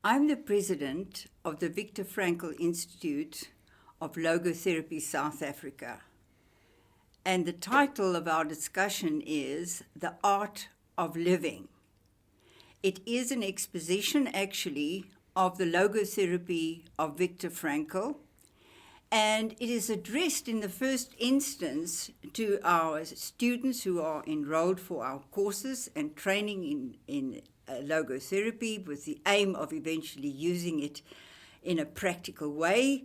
I'm the president of the Viktor Frankl Institute of Logotherapy South Africa. And the title of our discussion is The Art of Living. It is an exposition, actually, of the logotherapy of Viktor Frankl, and it is addressed in the first instance to our students who are enrolled for our courses and training in logotherapy, with the aim of eventually using it in a practical way,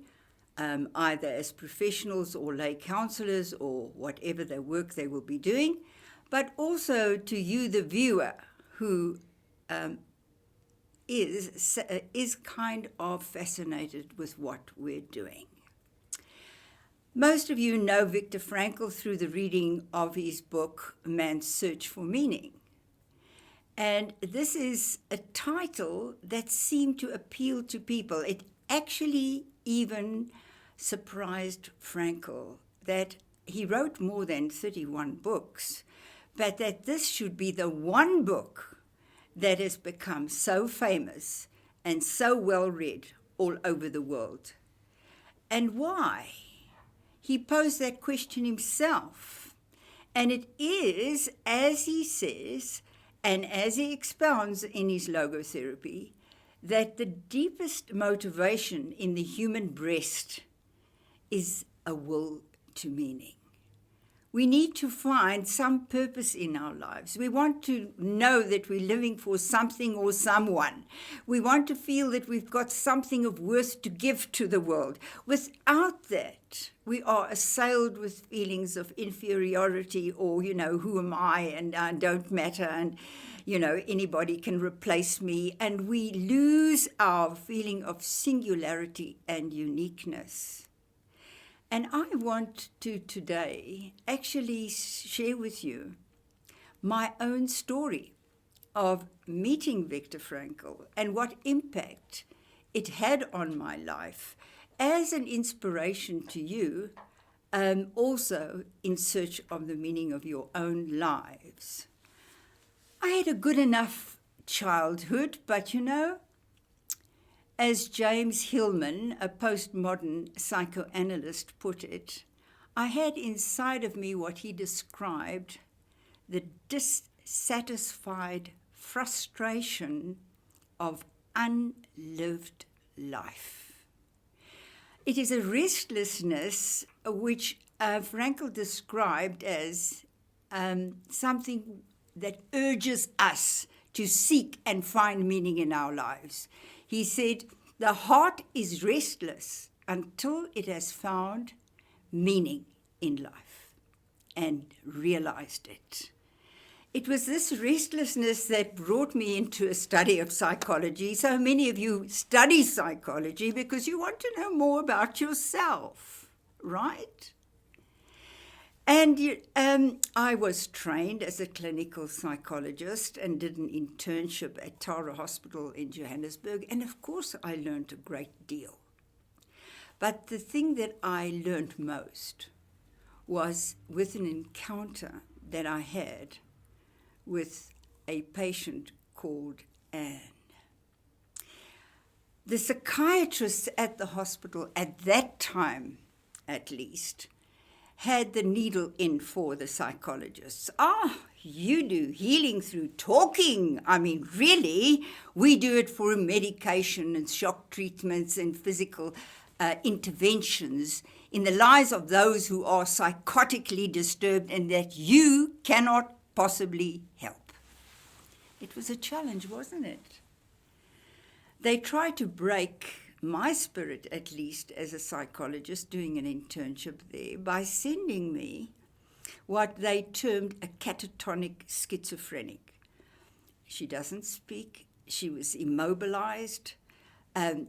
either as professionals or lay counselors or whatever their work they will be doing, but also to you, the viewer, who is kind of fascinated with what we're doing. Most of you know Viktor Frankl through the reading of his book, Man's Search for Meaning. And this is a title that seemed to appeal to people. It actually even surprised Frankl that he wrote more than 31 books, but that this should be the one book that has become so famous and so well read all over the world. And why? He posed that question himself. And it is, as he says, and as he expounds in his logotherapy, that the deepest motivation in the human breast is a will to meaning. We need to find some purpose in our lives. We want to know that we're living for something or someone. We want to feel that we've got something of worth to give to the world. Without that, we are assailed with feelings of inferiority or, who am I and I don't matter and, anybody can replace me. And we lose our feeling of singularity and uniqueness. And I want to today actually share with you my own story of meeting Viktor Frankl and what impact it had on my life as an inspiration to you, also in search of the meaning of your own lives. I had a good enough childhood, but as James Hillman, a postmodern psychoanalyst, put it, I had inside of me what he described the dissatisfied frustration of unlived life. It is a restlessness which Frankl described as something that urges us to seek and find meaning in our lives. He said, the heart is restless until it has found meaning in life and realized it. It was this restlessness that brought me into a study of psychology. So many of you study psychology because you want to know more about yourself, right? And I was trained as a clinical psychologist and did an internship at Tara Hospital in Johannesburg. And of course, I learned a great deal. But the thing that I learned most was with an encounter that I had with a patient called Anne. The psychiatrists at the hospital at that time, at least, had the needle in for the psychologists. You do healing through talking. I mean, really? We do it for medication and shock treatments and physical interventions in the lives of those who are psychotically disturbed and that you cannot possibly help. It was a challenge, wasn't it? They tried to break my spirit, at least as a psychologist doing an internship there, by sending me what they termed a catatonic schizophrenic. She doesn't speak. She was immobilized.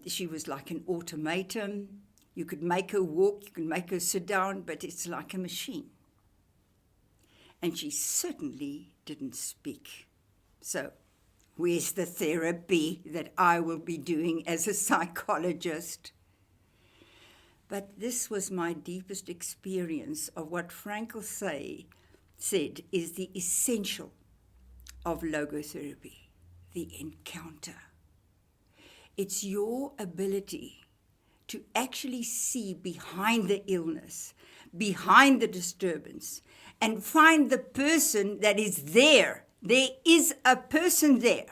She was like an automaton. You could make her walk, you could make her sit down, but it's like a machine. And she certainly didn't speak. So where's the therapy that I will be doing as a psychologist? But this was my deepest experience of what Frankl said is the essential of logotherapy, the encounter. It's your ability to actually see behind the illness, behind the disturbance, and find the person that is there. There is a person there.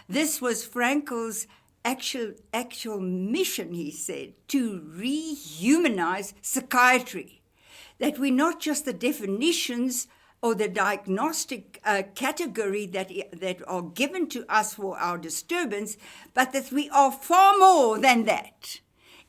This was Frankl's actual mission, he said, to rehumanize psychiatry. That we're not just the definitions or the diagnostic category that are given to us for our disturbance, but that we are far more than that.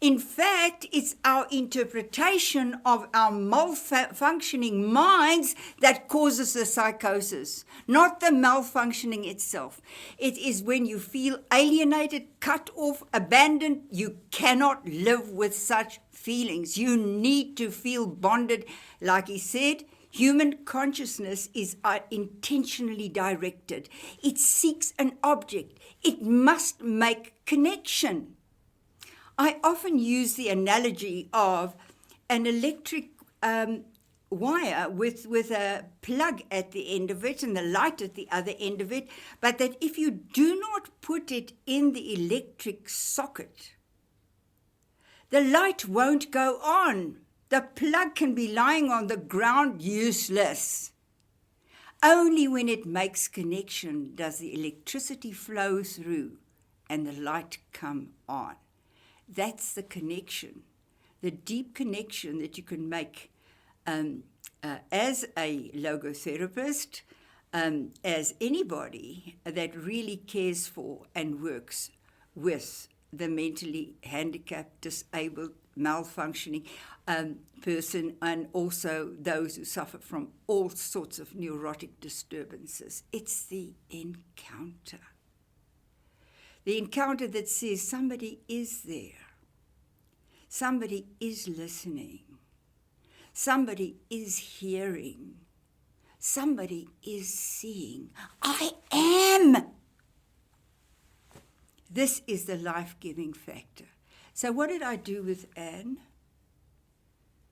In fact, it's our interpretation of our malfunctioning minds that causes the psychosis, not the malfunctioning itself. It is when you feel alienated, cut off, abandoned. You cannot live with such feelings. You need to feel bonded. Like he said, human consciousness is intentionally directed. It seeks an object. It must make connection. I often use the analogy of an electric wire with a plug at the end of it and the light at the other end of it, but that if you do not put it in the electric socket, the light won't go on. The plug can be lying on the ground useless. Only when it makes connection does the electricity flow through and the light come on. That's the connection, the deep connection that you can make as a logotherapist, as anybody that really cares for and works with the mentally handicapped, disabled, malfunctioning person, and also those who suffer from all sorts of neurotic disturbances. It's the encounter. The encounter that says somebody is there, somebody is listening, somebody is hearing, somebody is seeing. I am. This is the life-giving factor. So what did I do with Anne?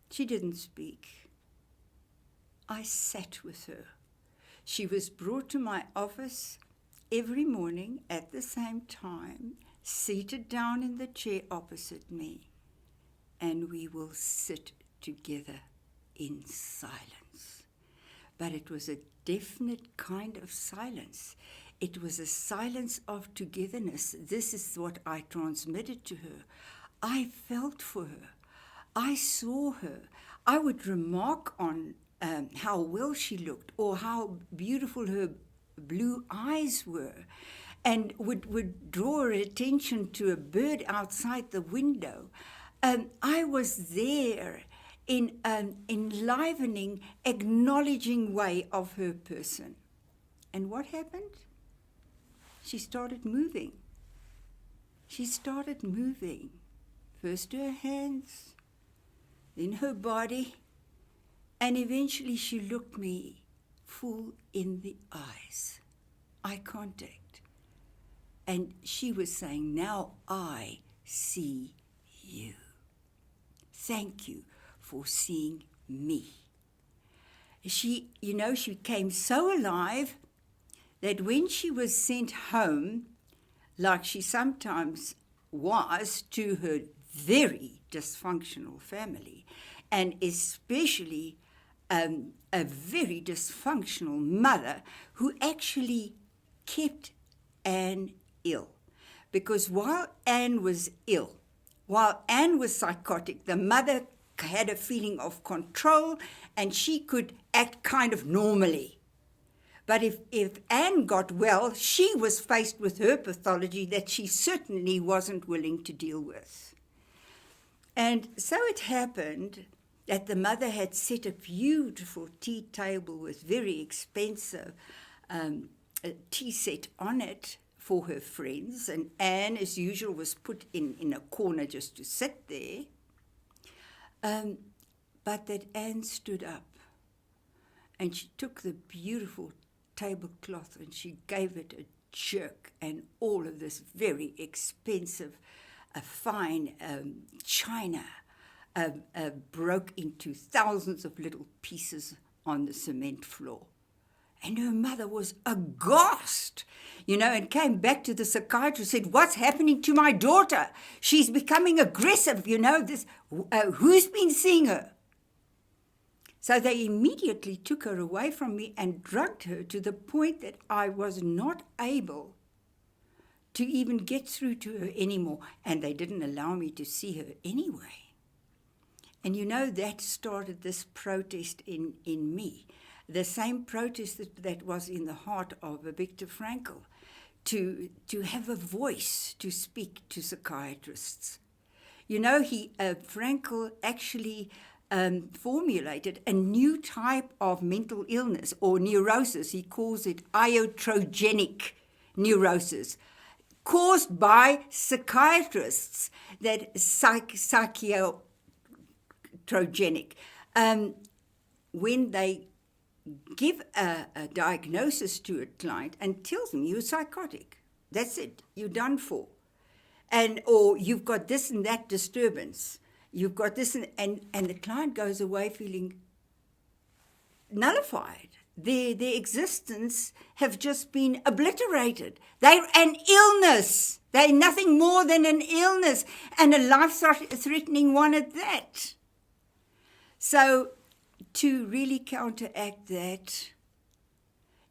She didn't speak. I sat with her. She was brought to my office every morning at the same time, seated down in the chair opposite me, and we will sit together in silence. But it was a definite kind of silence. It was a silence of togetherness. This is what I transmitted to her. I felt for her. I saw her. I would remark on how well she looked or how beautiful her blue eyes were, and would draw her attention to a bird outside the window. I was there in an enlivening, acknowledging way of her person. And what happened? She started moving. She started moving. First her hands, then her body, and eventually she looked me full in the eyes, eye contact. And she was saying, now I see you. Thank you for seeing me. She came so alive that when she was sent home, like she sometimes was, to her very dysfunctional family, and especially a very dysfunctional mother who actually kept Anne ill. Because while Anne was ill, while Anne was psychotic, the mother had a feeling of control and she could act kind of normally. But if Anne got well, she was faced with her pathology that she certainly wasn't willing to deal with. And so it happened that the mother had set a beautiful tea table with very expensive tea set on it for her friends, and Anne, as usual, was put in a corner just to sit there. But that Anne stood up, and she took the beautiful tablecloth and she gave it a jerk, and all of this very expensive, fine china broke into thousands of little pieces on the cement floor. And her mother was aghast, and came back to the psychiatrist, said, "What's happening to my daughter? She's becoming aggressive, who's been seeing her?" So they immediately took her away from me and drugged her to the point that I was not able to even get through to her anymore. And they didn't allow me to see her anyway. And that started this protest in me. The same protest that was in the heart of Viktor Frankl, to have a voice to speak to psychiatrists. Frankl actually formulated a new type of mental illness or neurosis. He calls it iatrogenic neurosis, caused by psychiatrists, that psychiatrogenic. When they give a diagnosis to a client and tells them you're psychotic, that's it, you're done for. Or you've got this and that disturbance. You've got this, and the client goes away feeling nullified. Their existence have just been obliterated. They're an illness. They're nothing more than an illness, and a life-threatening one at that. So to really counteract that,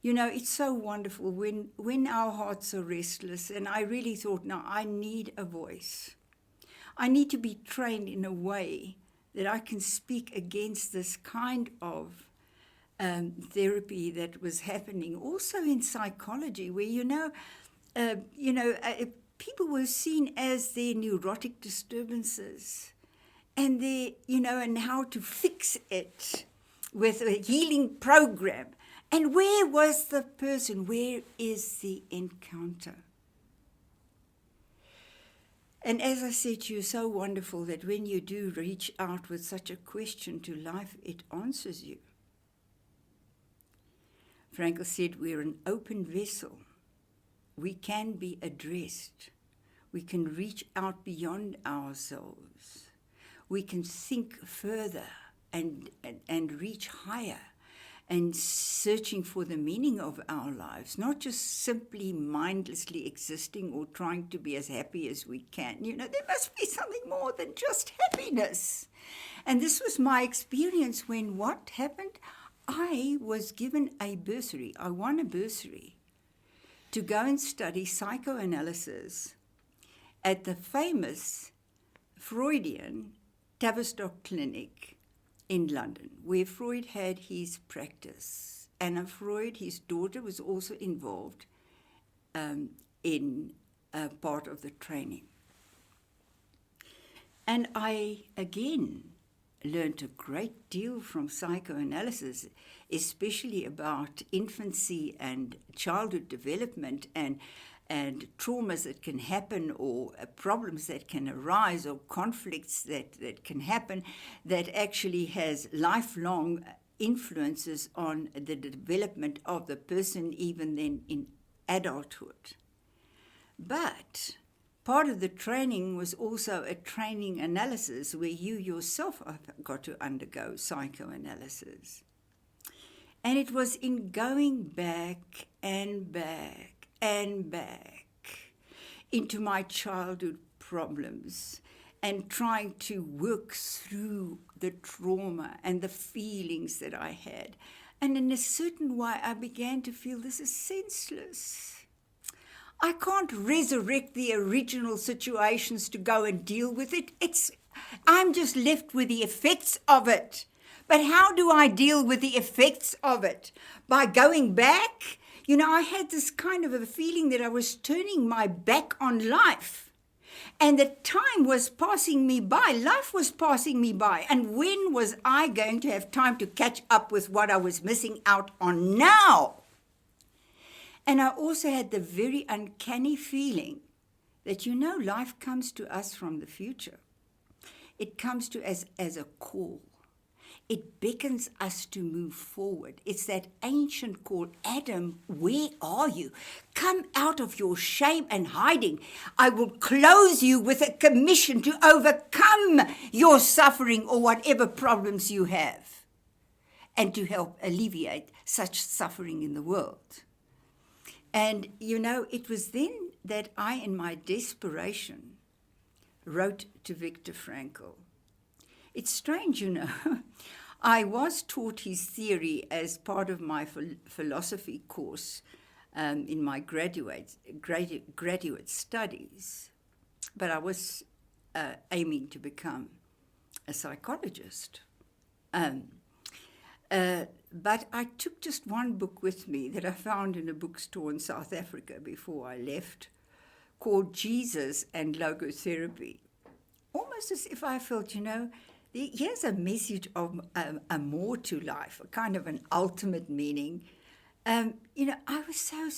it's so wonderful when our hearts are restless, and I really thought, now I need a voice. I need to be trained in a way that I can speak against this kind of therapy that was happening also in psychology, where, people were seen as their neurotic disturbances, and and how to fix it with a healing program. And where was the person? Where is the encounter? And as I said to you, so wonderful that when you do reach out with such a question to life, it answers you. Frankl said, we're an open vessel. We can be addressed. We can reach out beyond ourselves. We can think further and reach higher, and searching for the meaning of our lives, not just simply mindlessly existing or trying to be as happy as we can. There must be something more than just happiness. And this was my experience when what happened? I was given a bursary. I won a bursary to go and study psychoanalysis at the famous Freudian Tavistock Clinic in London, where Freud had his practice. Anna Freud, his daughter, was also involved in part of the training. And I, again, learned a great deal from psychoanalysis, especially about infancy and childhood development and traumas that can happen, or problems that can arise, or conflicts that can happen, that actually has lifelong influences on the development of the person, even then in adulthood. But part of the training was also a training analysis where you yourself got to undergo psychoanalysis. And it was in going back and back and back into my childhood problems and trying to work through the trauma and the feelings that I had. And in a certain way, I began to feel this is senseless. I can't resurrect the original situations to go and deal with it. I'm just left with the effects of it. But how do I deal with the effects of it? By going back? I had this kind of a feeling that I was turning my back on life, and that time was passing me by. Life was passing me by. And when was I going to have time to catch up with what I was missing out on now? And I also had the very uncanny feeling that, life comes to us from the future. It comes to us as a call. It beckons us to move forward. It's that ancient call, Adam, where are you? Come out of your shame and hiding. I will clothe you with a commission to overcome your suffering or whatever problems you have. and to help alleviate such suffering in the world. And, it was then that I, in my desperation, wrote to Viktor Frankl. It's strange, I was taught his theory as part of my philosophy course in my graduate studies, but I was aiming to become a psychologist. But I took just one book with me that I found in a bookstore in South Africa before I left, called Jesus and Logotherapy. Almost as if I felt, here's a message of a more to life, a kind of an ultimate meaning. I was so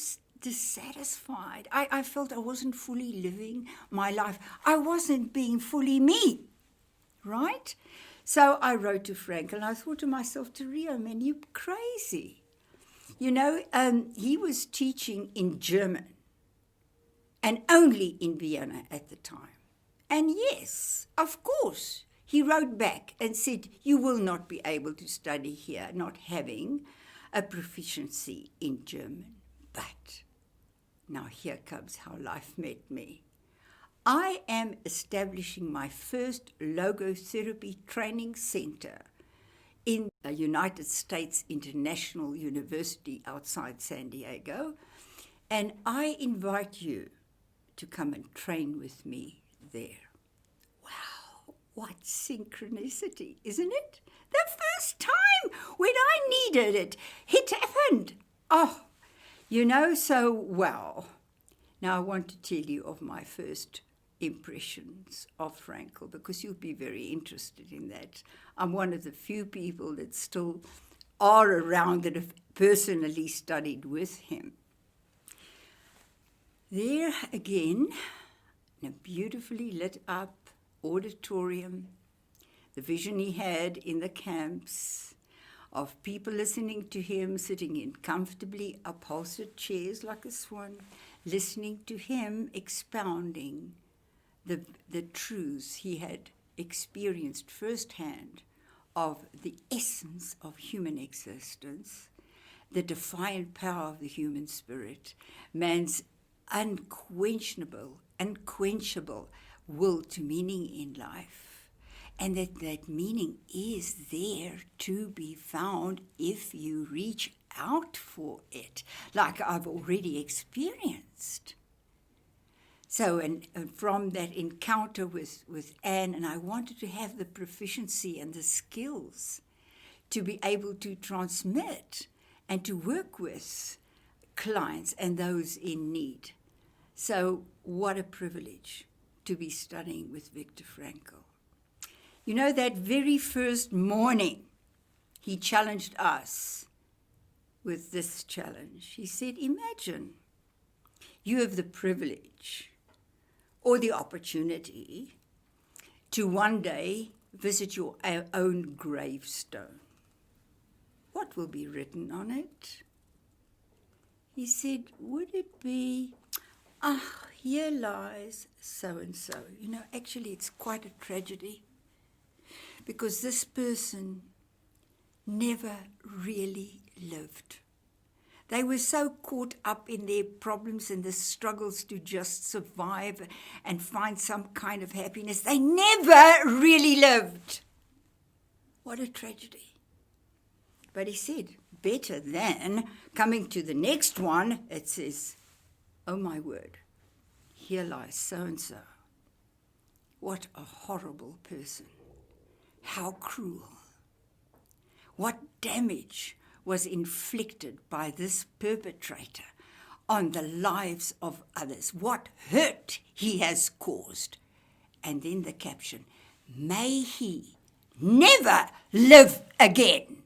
dissatisfied. I felt I wasn't fully living my life. I wasn't being fully me, right? So I wrote to Frankl, and I thought to myself, Terrio, man, you're crazy. He was teaching in German, and only in Vienna at the time. And yes, of course, he wrote back and said, you will not be able to study here, not having a proficiency in German. But now here comes how life met me. I am establishing my first logotherapy training center in the United States International University outside San Diego, and I invite you to come and train with me there. Wow, what synchronicity, isn't it? The first time when I needed it, it happened. Oh, so well. Now I want to tell you of my first impressions of Frankl, because you'll be very interested in that. I'm one of the few people that still are around that have personally studied with him. There again, in a beautifully lit up auditorium, the vision he had in the camps of people listening to him, sitting in comfortably upholstered chairs like a swan, listening to him expounding the truths he had experienced firsthand of the essence of human existence, the defiant power of the human spirit, man's unquenchable will to meaning in life, and that meaning is there to be found if you reach out for it, like I've already experienced. So, and from that encounter with Anne, and I wanted to have the proficiency and the skills to be able to transmit and to work with clients and those in need. So, what a privilege to be studying with Viktor Frankl. That very first morning, he challenged us with this challenge. He said, imagine you have the privilege or the opportunity to one day visit your own gravestone. What will be written on it? He said, would it be, here lies so-and-so. Actually, it's quite a tragedy, because this person never really lived. They were so caught up in their problems and the struggles to just survive and find some kind of happiness. They never really lived. What a tragedy. But he said, better than coming to the next one, it says, oh my word, here lies so-and-so. What a horrible person. How cruel. What damage was inflicted by this perpetrator on the lives of others. What hurt he has caused. And then the caption, may he never live again.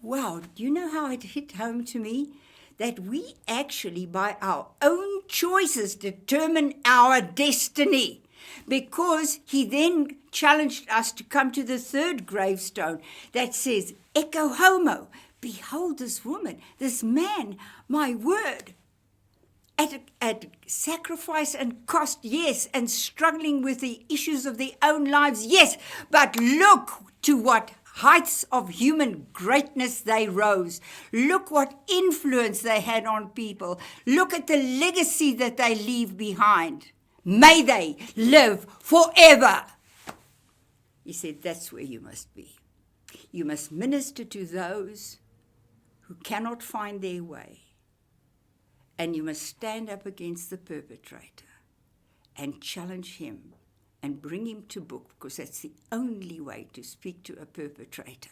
Wow, do you know how it hit home to me? That we actually, by our own choices, determine our destiny. Because he then challenged us to come to the third gravestone that says, Ecce homo, behold this woman, this man, my word, at sacrifice and cost, yes, and struggling with the issues of their own lives, yes, but look to what heights of human greatness they rose. Look what influence they had on people. Look at the legacy that they leave behind. May they live forever. He said, that's where you must be. You must minister to those who cannot find their way. And you must stand up against the perpetrator and challenge him and bring him to book, because that's the only way to speak to a perpetrator,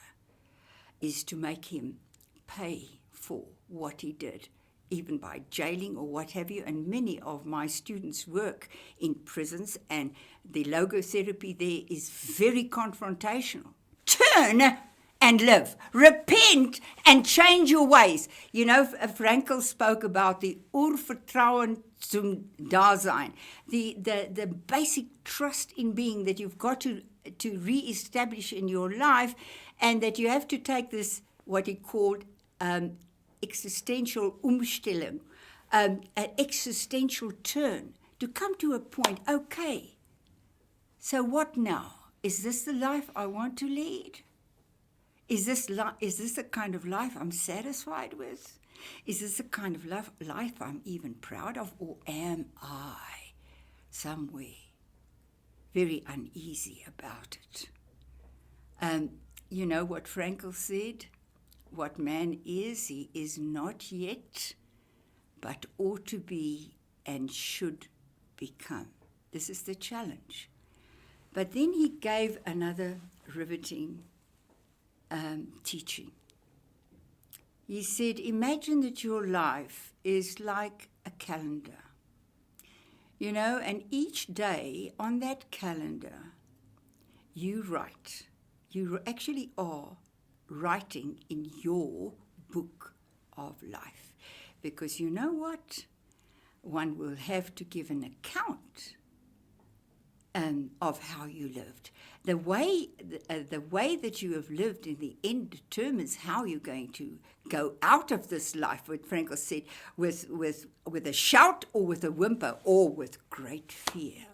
is to make him pay for what he did, even by jailing or what have you. And many of my students work in prisons, and the logotherapy there is very confrontational. Turn and live. Repent and change your ways. You know, Frankl spoke about the Urvertrauen zum Dasein, the basic trust in being that you've got to re-establish in your life, and that you have to take this, what he called existential Umstellung, an existential turn, to come to a point, okay, so what now? Is this the life I want to lead? Is this the kind of life I'm satisfied with? Is this the kind of life I'm even proud of? Or am I somewhere very uneasy about it? You know what Frankl said? What man is, he is not yet, but ought to be and should become. This is the challenge. But then he gave another riveting teaching. He said, imagine that your life is like a calendar, you know, and each day on that calendar, you write. You actually are writing in your book of life. Because you know what? One will have to give an account of how you lived. The way that you have lived in the end determines how you're going to go out of this life, what Frankl said, with a shout or with a whimper or with great fear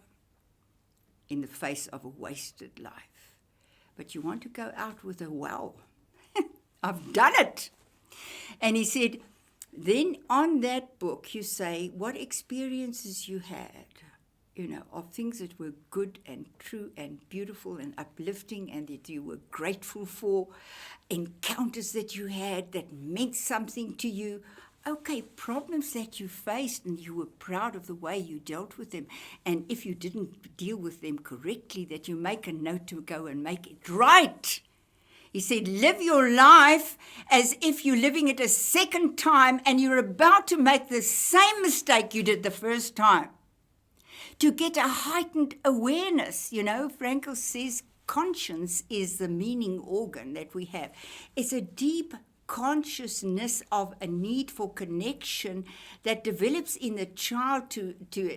in the face of a wasted life. But you want to go out with a wow. I've done it. And he said, then on that book you say what experiences you had, you know, of things that were good and true and beautiful and uplifting and that you were grateful for, encounters that you had that meant something to you. Okay, problems that you faced and you were proud of the way you dealt with them. And if you didn't deal with them correctly, that you make a note to go and make it right. He said, live your life as if you're living it a second time and you're about to make the same mistake you did the first time. To get a heightened awareness, you know, Frankl says conscience is the meaning organ that we have. It's a deep consciousness of a need for connection that develops in the child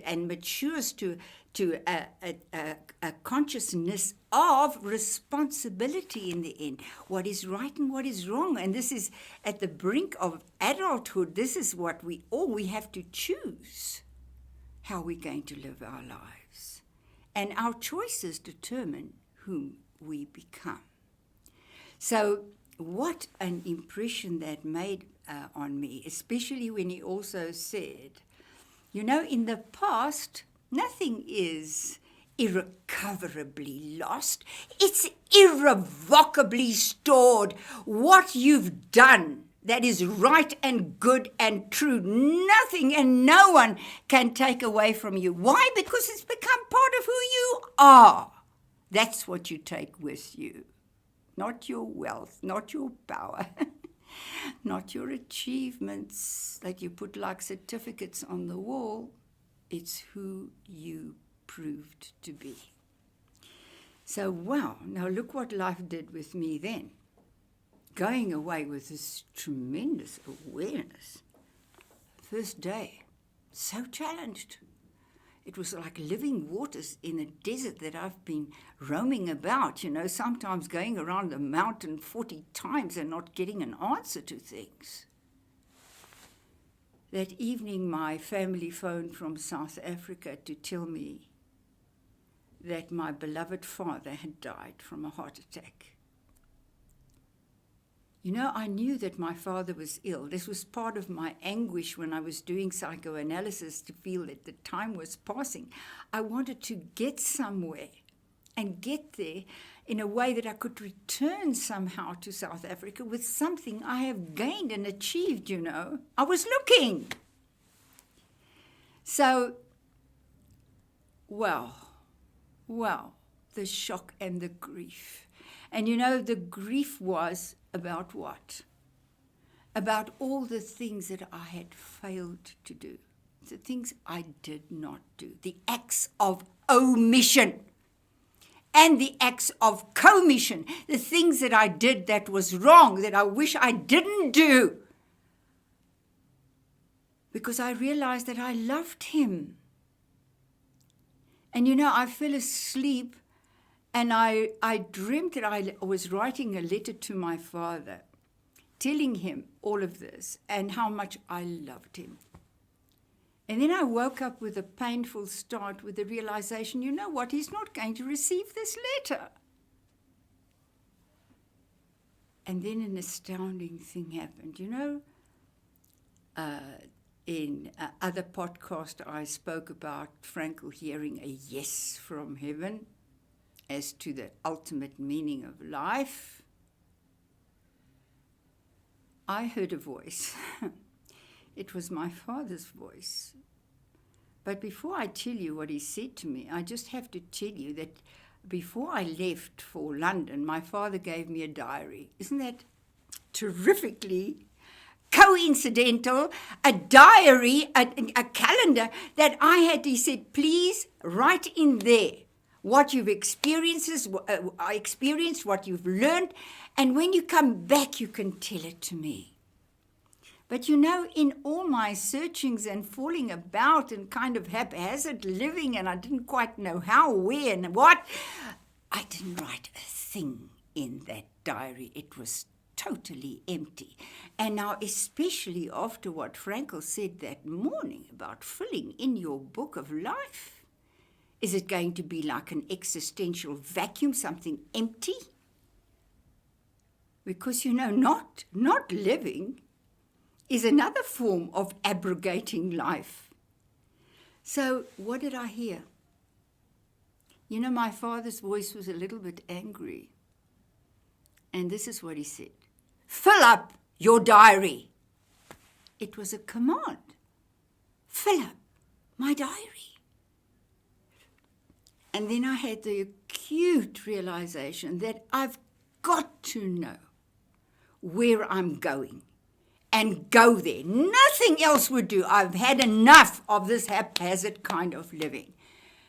and matures to a consciousness of responsibility in the end. What is right and what is wrong. And this is at the brink of adulthood. This is what we have to choose. How we're going to live our lives. And our choices determine whom we become. So what an impression that made on me, especially when he also said, you know, in the past, nothing is irrecoverably lost. It's irrevocably stored. What you've done that is right and good and true, nothing and no one can take away from you. Why? Because it's become part of who you are. That's what you take with you. Not your wealth, not your power, not your achievements that you put like certificates on the wall. It's who you proved to be. So, wow, now look what life did with me then. Going away with this tremendous awareness. First day, so challenged. It was like living waters in a desert that I've been roaming about, you know, sometimes going around the mountain 40 times and not getting an answer to things. That evening, my family phoned from South Africa to tell me that my beloved father had died from a heart attack. You know, I knew that my father was ill. This was part of my anguish when I was doing psychoanalysis, to feel that the time was passing. I wanted to get somewhere and get there in a way that I could return somehow to South Africa with something I have gained and achieved, you know. I was looking. So, well, the shock and the grief. And you know, the grief was about what? About all the things that I had failed to do. The things I did not do. The acts of omission. And the acts of commission. The things that I did that was wrong, that I wish I didn't do. Because I realized that I loved him. And you know, I fell asleep and I dreamt that I was writing a letter to my father, telling him all of this and how much I loved him. And then I woke up with a painful start, with the realization, you know what, he's not going to receive this letter. And then an astounding thing happened. You know, in other podcast, I spoke about Frankl hearing a yes from heaven as to the ultimate meaning of life. I heard a voice. It was my father's voice. But before I tell you what he said to me, I just have to tell you that before I left for London, my father gave me a diary. Isn't that terrifically coincidental? A diary, a calendar that I had. He said, please write in there what you've experienced, what you've learned, and when you come back, you can tell it to me. But you know, in all my searchings and falling about and kind of haphazard living, and I didn't quite know how, where, and what, I didn't write a thing in that diary. It was totally empty. And now, especially after what Frankl said that morning about filling in your book of life, is it going to be like an existential vacuum, something empty? Because, you know, not living is another form of abrogating life. So what did I hear? You know, my father's voice was a little bit angry. And this is what he said. Fill up your diary. It was a command. Fill up my diary. And then I had the acute realization that I've got to know where I'm going. And go there. Nothing else would do. I've had enough of this haphazard kind of living.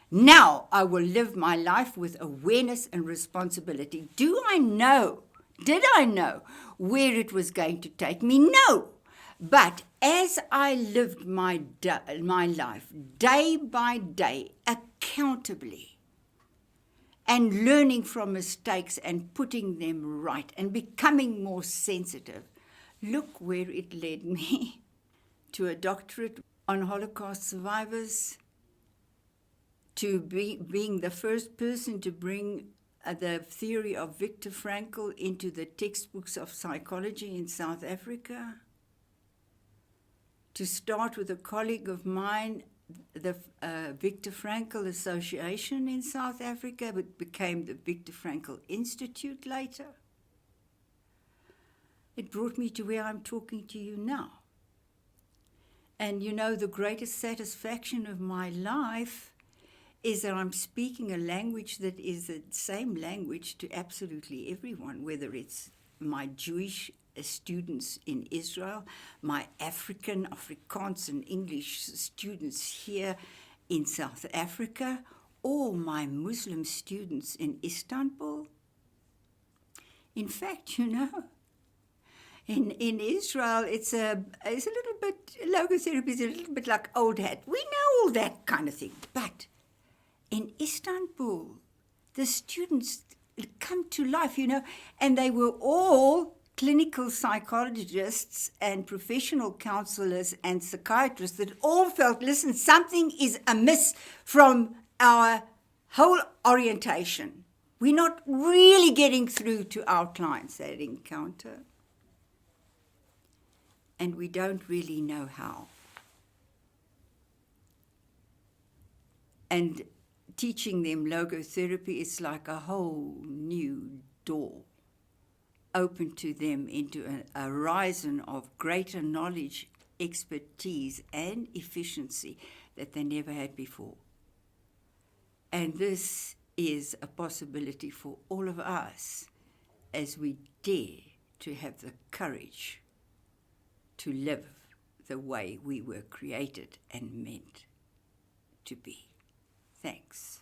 Now I will live my life with awareness and responsibility. Did I know where it was going to take me? No. But as I lived my life day by day, accountably, and learning from mistakes and putting them right and becoming more sensitive, look where it led me. To a doctorate on Holocaust survivors, to being the first person to bring the theory of Viktor Frankl into the textbooks of psychology in South Africa, to start with a colleague of mine, the Viktor Frankl Association in South Africa, but became the Viktor Frankl Institute later. It brought me to where I'm talking to you now. And you know, the greatest satisfaction of my life is that I'm speaking a language that is the same language to absolutely everyone, whether it's my Jewish students in Israel, my Afrikaans and English students here in South Africa, or my Muslim students in Istanbul. In fact, you know, in Israel, it's a little bit, logotherapy is a little bit like old hat. We know all that kind of thing. But in Istanbul, the students come to life, you know, and they were all clinical psychologists and professional counselors and psychiatrists that all felt, listen, something is amiss from our whole orientation. We're not really getting through to our clients that encounter. and we don't really know how. And teaching them logotherapy is like a whole new door open to them into a horizon of greater knowledge, expertise, and efficiency that they never had before. And this is a possibility for all of us as we dare to have the courage to live the way we were created and meant to be. Thanks.